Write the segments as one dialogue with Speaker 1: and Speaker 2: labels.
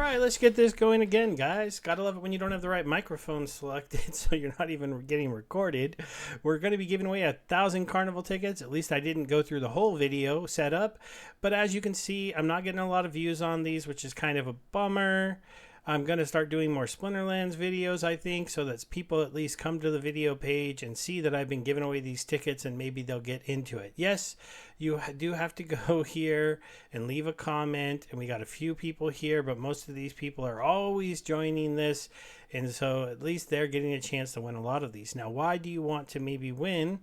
Speaker 1: right, let's get this going again, guys. Gotta love it when you don't have the right microphone selected, so you're not even getting recorded. We're going to be giving away 1,000 Carnival tickets. At least I didn't go through the whole video setup, but as you can see, I'm not getting a lot of views on these, which is kind of a bummer. I'm going to start doing more Splinterlands videos, I think, so that people at least come to the video page and see that I've been giving away these tickets and maybe they'll get into it. Yes, you do have to go here and leave a comment, and we got a few people here, but most of these people are always joining this, and so at least they're getting a chance to win a lot of these. Now, why do you want to maybe win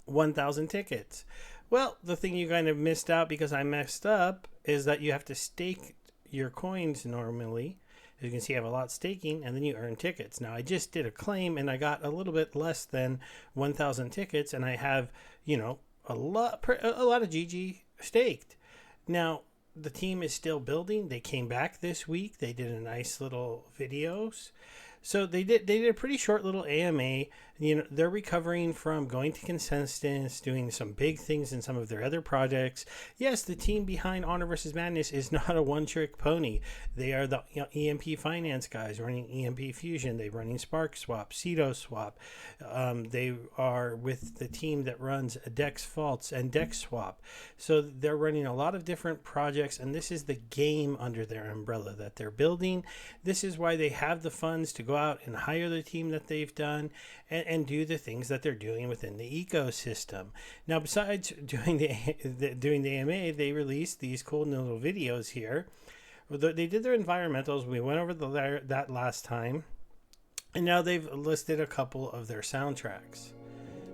Speaker 1: 1,000 tickets? Well, the thing you kind of missed out because I messed up is that you have to stake your coins normally. As you can see, I have a lot staking, and then you earn tickets. Now, I just did a claim, and I got a little bit less than 1,000 tickets, and I have, a lot of GG staked. Now, the team is still building. They came back this week. They did a nice little videos. So they did a pretty short little AMA. They're recovering from going to consensus, doing some big things in some of their other projects. Yes, the team behind Honor vs. Madness is not a one-trick pony. They are the EMP finance guys running EMP Fusion. They're running Spark Swap, Cedo Swap. They are with the team that runs Dex Faults and Dex Swap. So they're running a lot of different projects, and this is the game under their umbrella that they're building. This is why they have the funds to go out and hire the team that they've done and do the things that they're doing within the ecosystem. Now, besides doing the AMA, they released these cool little videos here. They did their environmentals. We went over that last time, and now they've listed a couple of their soundtracks.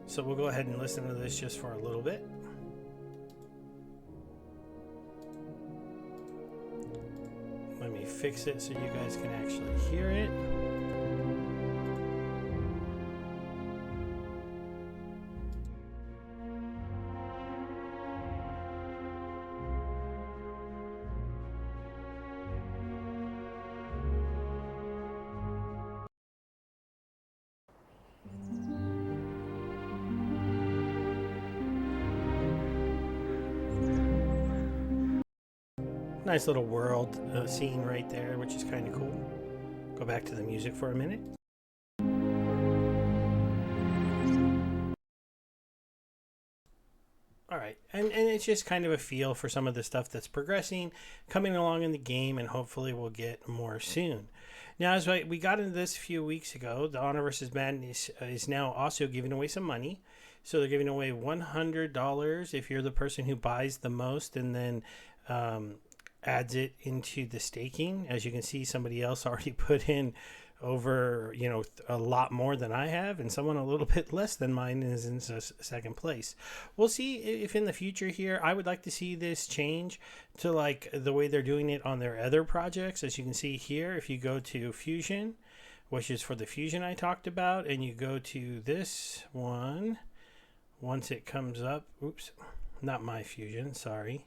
Speaker 1: So we'll go ahead and listen to this just for a little bit. Let me fix it so you guys can actually hear it. Nice little world scene right there, which is kind of cool. Go back to the music for a minute. All right, and it's just kind of a feel for some of the stuff that's progressing, coming along in the game, and hopefully we'll get more soon. Now, as we got into this a few weeks ago, the Honor vs. Madness is now also giving away some money. So they're giving away $100 if you're the person who buys the most and then adds it into the staking. As you can see, somebody else already put in over a lot more than I have, and someone a little bit less than mine is in second place. We'll see if in the future here I would like to see this change to like the way they're doing it on their other projects. As you can see here, if you go to Fusion, which is for the Fusion I talked about, and you go to this one, once it comes up, oops, not my Fusion, sorry.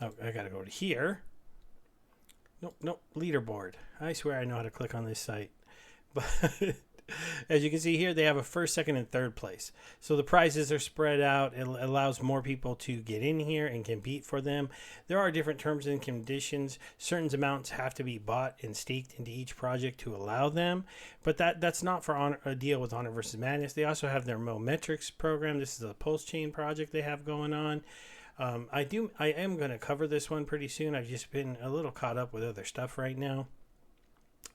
Speaker 1: Oh, I gotta go to here. Nope, leaderboard. I swear I know how to click on this site. But as you can see here, they have a first, second, and third place. So the prizes are spread out. It allows more people to get in here and compete for them. There are different terms and conditions. Certain amounts have to be bought and staked into each project to allow them. But that's not for a deal with Honor vs. Madness. They also have their Metrics program. This is a pulse chain project they have going on. I am going to cover this one pretty soon. I've just been a little caught up with other stuff right now.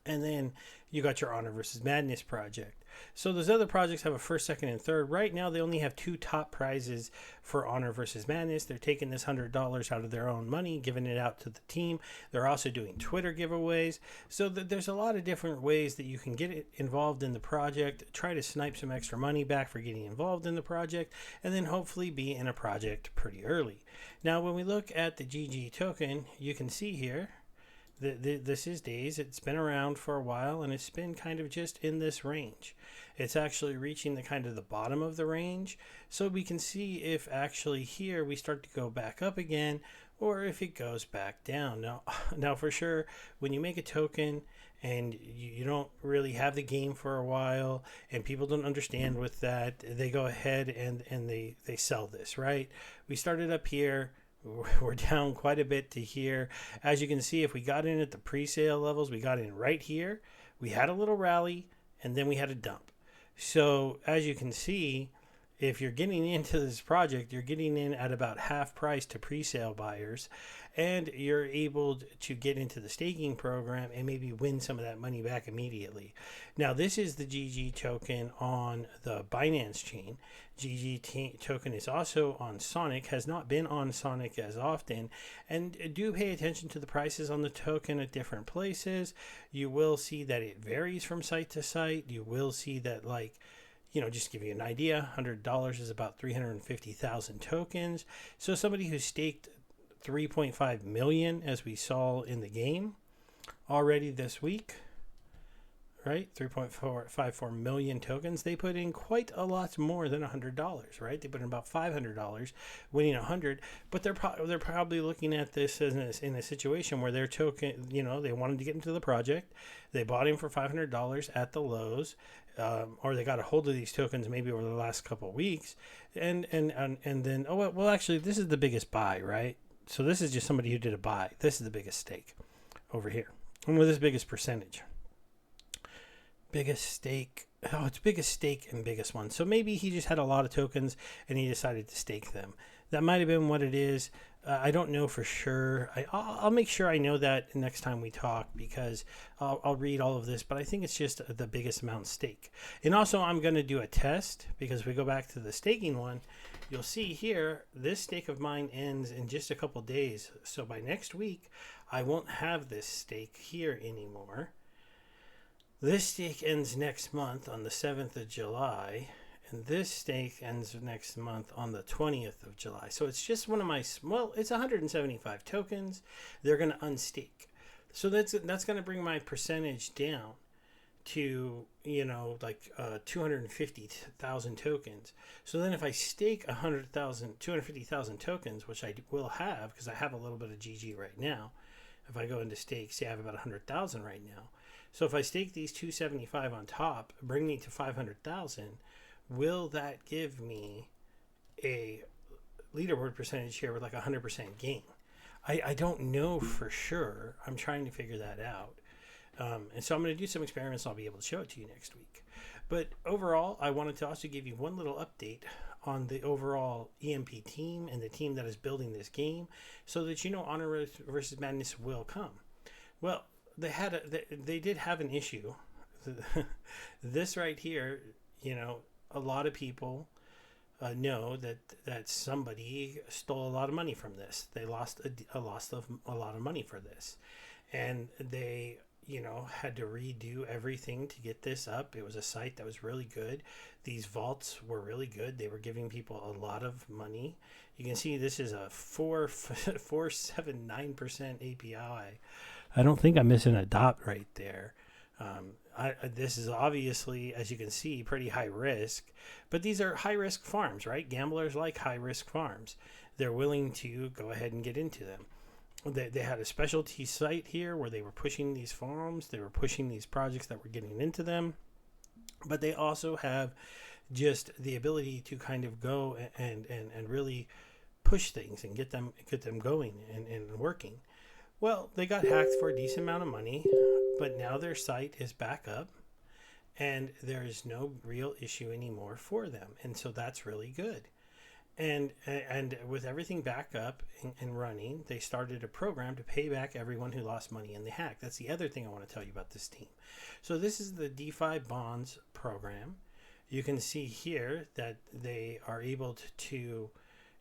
Speaker 1: And then you got your Honor vs. Madness project. So those other projects have a first, second, and third. Right now, they only have 2 top prizes for Honor vs. Madness. They're taking this $100 out of their own money, giving it out to the team. They're also doing Twitter giveaways. So there's a lot of different ways that you can get involved in the project, try to snipe some extra money back for getting involved in the project, and then hopefully be in a project pretty early. Now, when we look at the GG token, you can see here, this is days. It's been around for a while, and it's been kind of just in this range. It's actually reaching the kind of the bottom of the range, so we can see if actually here we start to go back up again, or if it goes back down. Now for sure, when you make a token and you don't really have the game for a while, and people don't understand with that, they go ahead and they sell this, right? We started up here. we're down quite a bit to here. As you can see, if we got in at the pre-sale levels, we got in right here. We had a little rally, and then we had a dump. So as you can see, if you're getting into this project, you're getting in at about half price to pre-sale buyers, and you're able to get into the staking program and maybe win some of that money back immediately. Now, this is the GG token on the Binance chain. Token is also on Sonic, has not been on Sonic as often, and do pay attention to the prices on the token at different places. You will see that it varies from site to site. You will see that, just to give you an idea, $100 is about 350,000 tokens. So somebody who staked 3.5 million, as we saw in the game already this week, right? 3.54 million tokens. They put in quite a lot more than $100, right? They put in about $500, winning 100. But they're probably looking at this as in a situation where their token, they wanted to get into the project. They bought in for $500 at the lows, or they got a hold of these tokens maybe over the last couple of weeks, and then actually this is the biggest buy, right? So this is just somebody who did a buy. This is the biggest stake over here, and with this biggest percentage. Biggest stake. Oh, it's biggest stake and biggest one. So maybe he just had a lot of tokens and he decided to stake them. That might have been what it is. I don't know for sure. I'll make sure I know that next time we talk, because I'll read all of this. But I think it's just the biggest amount stake. And also I'm going to do a test, because if we go back to the staking one, you'll see here, this stake of mine ends in just a couple days. So by next week, I won't have this stake here anymore. This stake ends next month on the 7th of July, and this stake ends next month on the 20th of July. So it's just one of my, it's 175 tokens. They're going to unstake. So that's going to bring my percentage down to, 250,000 tokens. So then if I stake 250,000 tokens, which I will have, because I have a little bit of GG right now. If I go into stake, say I have about 100,000 right now. So if I stake these 275 on top, bring me to 500,000, will that give me a leaderboard percentage here with like 100% gain? I don't know for sure. I'm trying to figure that out. And so I'm going to do some experiments. I'll be able to show it to you next week. But overall, I wanted to also give you one little update on the overall EMP team and the team that is building this game, so that Honor versus Madness will come. Well, they did have an issue. This right here, a lot of people know that somebody stole a lot of money from this. They lost a lot of money for this, and they had to redo everything to get this up. It was a site that was really good. These vaults were really good. They were giving people a lot of money. You can see this is a 4.79% API. I don't think I'm missing a dot right there. This is obviously, as you can see, pretty high risk, but these are high risk farms, right? Gamblers like high risk farms. They're willing to go ahead and get into them. They had a specialty site here where they were pushing these farms. They were pushing these projects that were getting into them, but they also have just the ability to kind of go and really push things and get them going and working. Well, they got hacked for a decent amount of money, but now their site is back up and there is no real issue anymore for them. And so that's really good. And with everything back up and running, they started a program to pay back everyone who lost money in the hack. That's the other thing I want to tell you about this team. So this is the DeFi Bonds program. You can see here that they are able to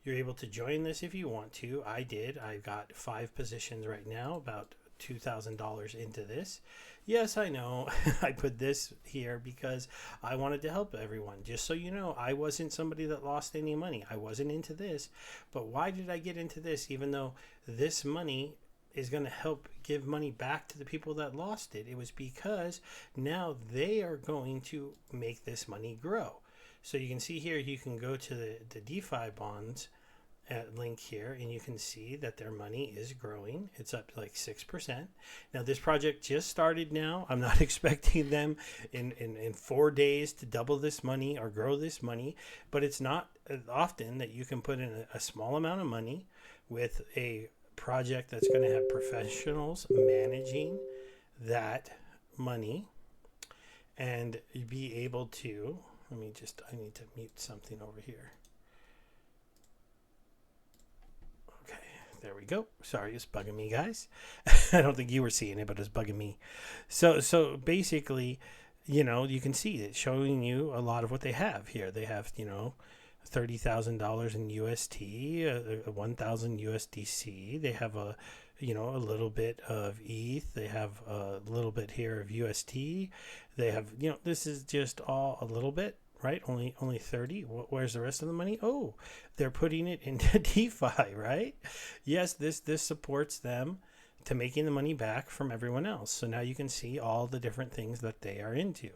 Speaker 1: you're able to join this if you want to. I did. I've got 5 positions right now, about $2,000 into this. Yes, I know. I put this here because I wanted to help everyone. Just so you know, I wasn't somebody that lost any money. I wasn't into this. But why did I get into this, even though this money is going to help give money back to the people that lost it? It was because now they are going to make this money grow. So you can see here, you can go to the DeFi bonds link here, and you can see that their money is growing. It's up to like 6%. Now this project just started now. I'm not expecting them in 4 days to double this money or grow this money, but it's not often that you can put in a small amount of money, with a project that's going to have professionals managing that money and be able to, I need to mute something over here. Okay, there we go. Sorry, it's bugging me, guys. I don't think you were seeing it, but it's bugging me. So basically, you can see it showing you a lot of what they have here. They have, $30,000 in UST, 1,000 USDC. They have a little bit of ETH. They have a little bit here of UST. They have, this is just all a little bit, right? Only 30. Where's the rest of the money? Oh, they're putting it into DeFi, right? Yes, this supports them to making the money back from everyone else. So now you can see all the different things that they are into.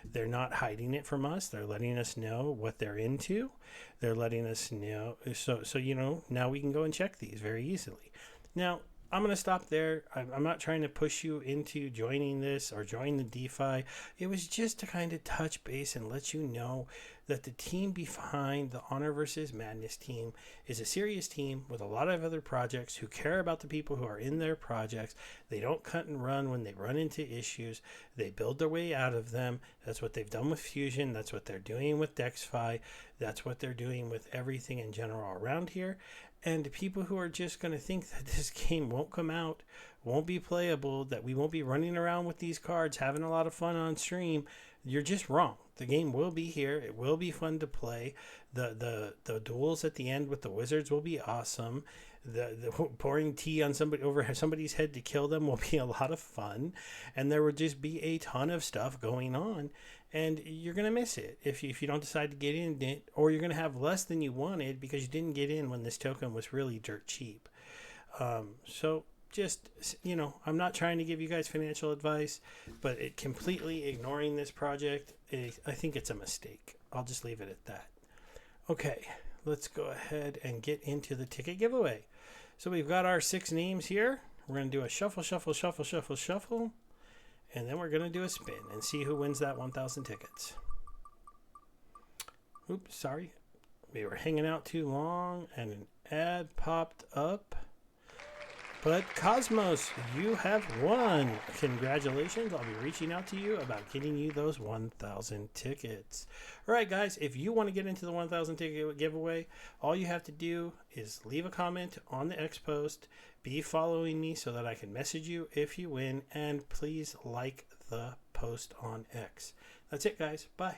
Speaker 1: They're not hiding it from us. They're letting us know what they're into. They're letting us know. So now we can go and check these very easily. Now, I'm going to stop there. I'm not trying to push you into joining this or join the DeFi. It was just to kind of touch base and let you know that the team behind the Honor versus Madness team is a serious team with a lot of other projects who care about the people who are in their projects. They don't cut and run when they run into issues. They build their way out of them. That's what they've done with Fusion. That's what they're doing with DexFi. That's what they're doing with everything in general around here. And people who are just going to think that this game won't come out, won't be playable, that we won't be running around with these cards, having a lot of fun on stream, you're just wrong. The game will be here. It will be fun to play. The duels at the end with the wizards will be awesome. The pouring tea on over somebody's head to kill them will be a lot of fun. And there will just be a ton of stuff going on. And you're going to miss it if you don't decide to get in it, or you're going to have less than you wanted because you didn't get in when this token was really dirt cheap. So just, I'm not trying to give you guys financial advice, but completely ignoring this project, I think it's a mistake. I'll just leave it at that. Okay, let's go ahead and get into the ticket giveaway. So we've got our 6 names here. We're going to do a shuffle, shuffle, shuffle, shuffle, shuffle. And then we're going to do a spin and see who wins that 1,000 tickets. Oops, sorry. We were hanging out too long and an ad popped up. But Cosmos, you have won. Congratulations. I'll be reaching out to you about getting you those 1,000 tickets. All right, guys, if you want to get into the 1,000 ticket giveaway, all you have to do is leave a comment on the X post, be following me so that I can message you if you win, and please like the post on X. That's it, guys. Bye.